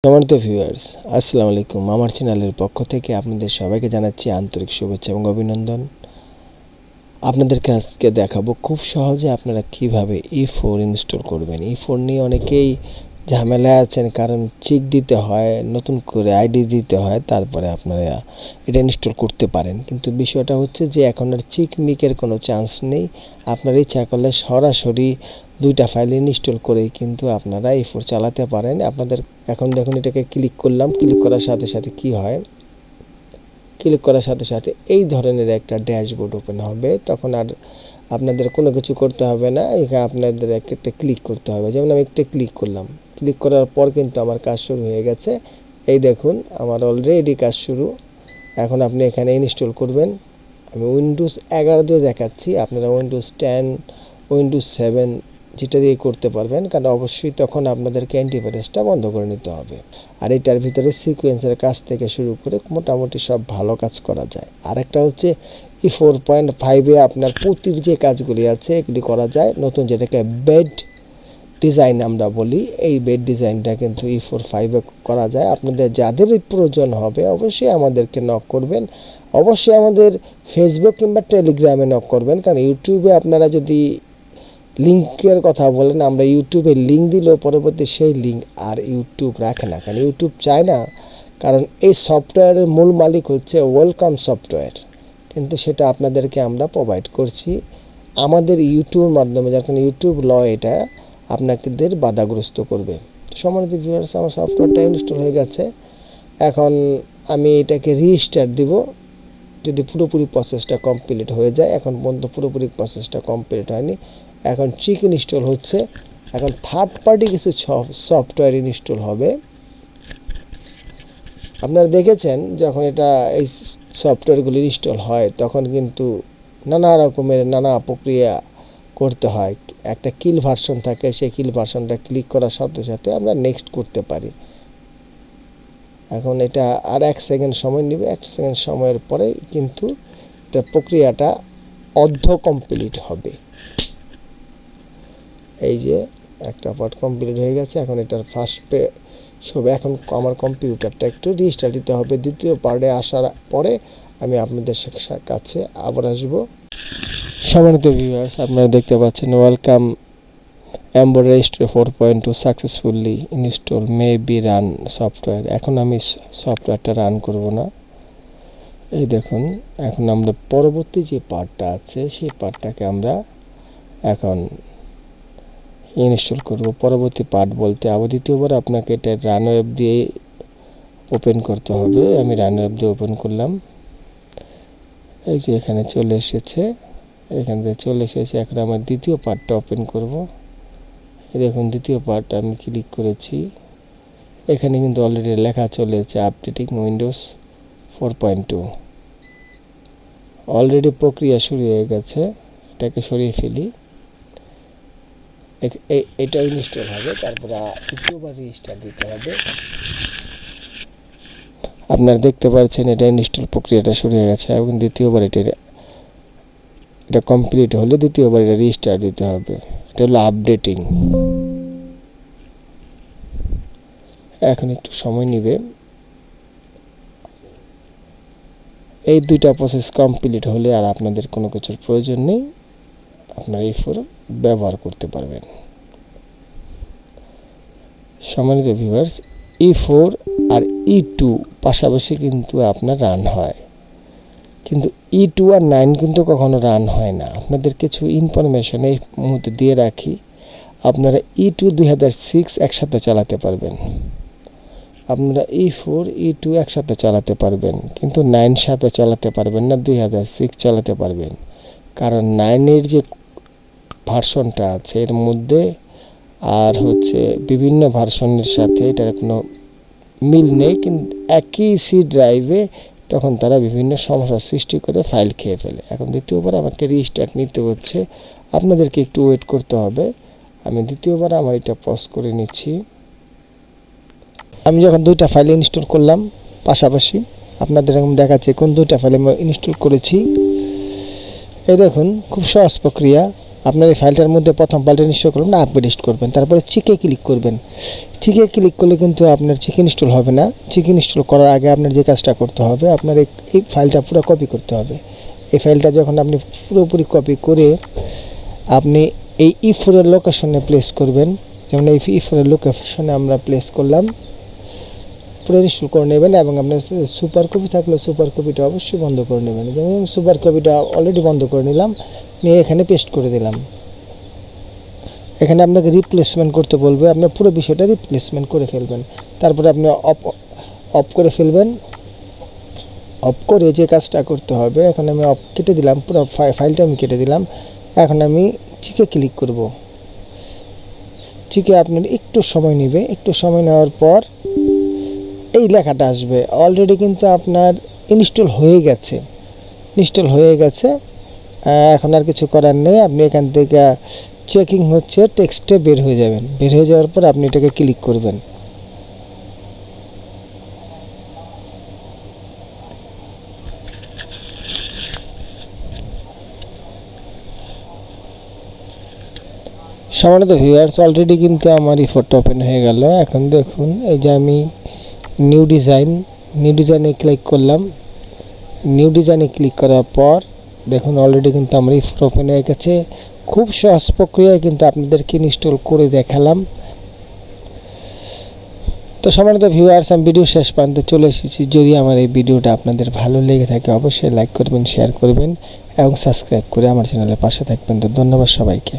সম্মানিত ভিউয়ার্স, আসসালামু আলাইকুম। আমার চ্যানেলের পক্ষ থেকে আপনাদের সবাইকে জানাচ্ছি আন্তরিক শুভেচ্ছা এবং অভিনন্দন। আপনাদেরকে আজকে দেখাবো খুব সহজে আপনারা কিভাবে e4 ইনস্টল করবেন। e4 নিয়ে অনেকেই ঝামেলায় আছেন, কারণ চেক দিতে হয়, নতুন করে আইডি দিতে হয়, তারপরে আপনারা এটা ইনস্টল করতে পারেন। কিন্তু বিষয়টা হচ্ছে যে এখন আর চেক মিকের কোনো চান্স নেই। আপনারা ইচ্ছা করলে সরাসরি দুইটা ফাইল ইনস্টল করেই কিন্তু আপনারা e4 চালাতে পারেন। আপনাদের এখন দেখুন, এটাকে ক্লিক করলাম, ক্লিক করার সাথে সাথে কি হয়, ক্লিক করার সাথে সাথে এই ধরনের একটা ড্যাশবোর্ড ওপেন হবে। তখন আর আপনাদের কোনো কিছু করতে হবে না, এখানে আপনাদের একটা ক্লিক করতে হবে। যেমন আমি একটা ক্লিক করলাম, ক্লিক করার পর কিন্তু আমার কাজ শুরু হয়ে গেছে। এই দেখুন, আমার অলরেডি কাজ শুরু। এখন আপনি এখানে ইনস্টল করবেন। আমি উইন্ডোজ 11 দিয়ে দেখাচ্ছি, আপনারা উইন্ডোজ 10, উইন্ডোজ 7 যেটা দিয়ে করতে পারবেন, কারণ অবশ্যই তখন আপনাদেরকে অ্যান্টিভাইরাসটা বন্ধ করে নিতে হবে। আর এটার ভিতরে সিকোয়েন্সের কাজ থেকে শুরু করে মোটামুটি সব ভালো কাজ করা যায়। আরেকটা হচ্ছে e4.5 আপনার পুঁতির যে কাজগুলি আছে এগুলি করা যায়। নতুন যেটাকে বেড ডিজাইন আমরা বলি, এই বেড ডিজাইনটা কিন্তু e4.5 করা যায়। আপনাদের যাদের প্রয়োজন হবে অবশ্যই আমাদেরকে নক করবেন, অবশ্যই আমাদের ফেসবুক কিংবা টেলিগ্রামে নক করবেন। কারণ ইউটিউবে আপনারা যদি লিঙ্কের কথা বলেন, আমরা ইউটিউবে লিঙ্ক দিলেও পরবর্তী সেই লিঙ্ক আর ইউটিউব রাখে না, কারণ ইউটিউব চায় না। কারণ এই সফটওয়্যারের মূল মালিক হচ্ছে ওয়েলকাম সফটওয়্যার, কিন্তু সেটা আপনাদেরকে আমরা প্রোভাইড করছি আমাদের ইউটিউবের মাধ্যমে, যার কারণে ইউটিউব এটা আপনাদের বাধাগ্রস্ত করবে। সম্মানিত ভিউয়ার্স, আমার সফটওয়্যারটা ইনস্টল হয়ে গেছে। এখন আমি এটাকে রিস্টার্ট দিব যদি পুরোপুরি প্রসেসটা কমপ্লিট হয়ে যায়। এখন পর্যন্ত পুরোপুরি প্রসেসটা কমপ্লিট হয়নি, এখন চেক ইনস্টল হচ্ছে। এখন থার্ড পার্টি কিছু সফটওয়্যার ইনস্টল হবে। আপনারা দেখেছেন যখন এটা এই সফটওয়্যারগুলি ইনস্টল হয় তখন কিন্তু নানা রকমের নানা প্রক্রিয়া করতে হয়। একটা কিল ভার্সন থাকে, সেই কিল ভার্সনটা ক্লিক করার সাথে সাথে আমরা নেক্সট করতে পারি। এখন এটা আর 1 সেকেন্ড সময় নেবে, 1 সেকেন্ড সময়ের পরে কিন্তু এটা প্রক্রিয়াটা অর্ধ কমপ্লিট হবে। এই যে একটা পার্ট কমপ্লিট হয়ে গেছে, এখন এটার ফার্স্ট সবে। এখন আমার কম্পিউটারটা একটু রিস্টার্ট দিতে হবে। দ্বিতীয় পার্টে আসার পরে আমি আপনাদের কাছে আবার আসব। সম্মানিত ভিউয়ার্স, আপনারা দেখতে পাচ্ছেন welcome embroidery 4.2 successfully install may be run software. এখন আমি সফটওয়্যারটা রান করব না। এই দেখুন, এখন আমরা পরবর্তী যে পার্টটা আছে সেই পার্টটাকে আমরা এখন ইনস্টল করব। পরবর্তী পার্ট বলতে আবার দ্বিতীয়বার আপনাকে এটা রান ওয়েব দিয়ে ওপেন করতে হবে। আমি রান ওয়েব দিয়ে ওপেন করলাম। এই যে এখানে চলে এসেছে, এখান থেকে চলে এসেছে। এখন আমার দ্বিতীয় পার্টটা ওপেন করব। এই দেখুন, দ্বিতীয় পার্ট আমি ক্লিক করেছি। এখানে কিন্তু অলরেডি লেখা চলে এসেছে আপডেটিং উইন্ডোজ 4.2। অলরেডি প্রক্রিয়া শুরু হয়ে গেছে। এটাকে সরিয়ে ফেলি। এটা ইনস্টল হবে, তারপরে দ্বিতীয়বার রিস্টার্ট দিতে হবে। আপনারা দেখতে পাচ্ছেন এটা ইনস্টল প্রক্রিয়াটা শুরু হয়ে গেছে এবং দ্বিতীয়বার এটা কমপ্লিট হলে দ্বিতীয়বার এটা রিস্টার্ট দিতে হবে। এটা হলো আপডেটিং। এখন একটু সময় নেবে। এই দুইটা প্রসেস কমপ্লিট হলে আর আপনাদের কোনো কিছুর প্রয়োজন নেই, আপনারা e4 ব্যবহার করতে পারবেন। সম্মানিত ভিউয়ার্স, e4 আর e2 পাশাপাশি কিন্তু আপনার রান হয়, কিন্তু e2 আর 9 কিন্তু কখনো রান হয় না। আপনাদের কিছু ইনফরমেশন এই মুহূর্তে দিয়ে রাখি। আপনারা e2 2006 একসাথে চালাতে পারবেন, আপনারা e4 e2 একসাথে চালাতে পারবেন, কিন্তু 9 সাথে চালাতে পারবেন না, 2006 চালাতে পারবেন। কারণ 9-এর যে ভার্সনটা আছে এর মধ্যে আর হচ্ছে বিভিন্ন ভার্সনের সাথে এটার কোনো মিল নেই, কিন্তু একই সি ড্রাইভে তখন তারা বিভিন্ন সমস্যার সৃষ্টি করে ফাইল খেয়ে ফেলে। এখন দ্বিতীয়বার আমাকে রিস্টার্ট নিতে হচ্ছে, আপনাদেরকে একটু ওয়েট করতে হবে। আমি দ্বিতীয়বার আমার এটা পজ করে নিচ্ছি। আমি যখন দুইটা ফাইল ইনস্টল করলাম পাশাপাশি, আপনাদের এখন দেখাচ্ছি কোন দুইটা ফাইল আমি ইনস্টল করেছি। এই দেখুন, খুব সহজ প্রক্রিয়া। আপনার এই ফাইলটার মধ্যে প্রথম ফাইলটা ইনস্টল করবেন না, পেস্ট করবেন, তারপরে চিকে ক্লিক করবেন। চিকে ক্লিক করলে কিন্তু আপনার চিকেন ইনস্টল হবে না। চিকেন ইনস্টল করার আগে আপনার যে কাজটা করতে হবে, আপনার এই ফাইলটা পুরো কপি করতে হবে। এই ফাইলটা যখন আপনি পুরোপুরি কপি করে আপনি এই e4 এর লোকেশনে প্লেস করবেন, যেমন এই e4 এর লোকেশনে আমরা প্লেস করলাম, পুরো ইনস্টল করে নেবেন। এবং আপনার সুপার কপি থাকলে সুপার কপিটা অবশ্যই বন্ধ করে নেবেন। যেমন সুপার কপিটা অলরেডি বন্ধ করে নিলাম, নিয়ে এখানে পেস্ট করে দিলাম। এখানে আপনাকে রিপ্লেসমেন্ট করতে বলবে, আপনার পুরো বিষয়টা রিপ্লেসমেন্ট করে ফেলবেন। তারপরে আপনি অফ করে ফেলবেন। অফ করে যে কাজটা করতে হবে, এখন আমি অফ কেটে দিলাম, পুরো ফাইলটা আমি কেটে দিলাম। এখন আমি চিকে ক্লিক করব। চিকে আপনার একটু সময় নেবে, একটু সময় নেওয়ার পর এই লেখাটা আসবে। অলরেডি কিন্তু আপনার ইনস্টল হয়ে গেছে, এখন আর কিছু করার নেই। আপনি এখান থেকে চেকিং হচ্ছে টেক্সটে বের হয়ে যাবেন। বের হয়ে যাওয়ার পর আপনি এটাকে ক্লিক করবেন। সম্মানিত ভিউয়ার্স, অলরেডি কিন্তু আমার e4টা ওপেন হয়ে গেল। এখন দেখুন, এই যে আমি নিউ ডিজাইনে ক্লিক করলাম। নিউ ডিজাইনে ক্লিক করার পর দেখুন অলরেডি কিন্তু আমার e4 ওপেন হয়ে গেছে। খুব সহজ প্রক্রিয়ায় কিন্তু আপনাদেরকে ইনস্টল করে দেখালাম। তো সম্মানিত ভিউয়ার্স, আমি ভিডিও শেষ পর্যন্ত চলে এসেছি। যদি আমার এই ভিডিওটা আপনাদের ভালো লেগে থাকে অবশ্যই লাইক করবেন, শেয়ার করবেন এবং সাবস্ক্রাইব করে আমার চ্যানেলের পাশে থাকবেন। তো ধন্যবাদ সবাইকে।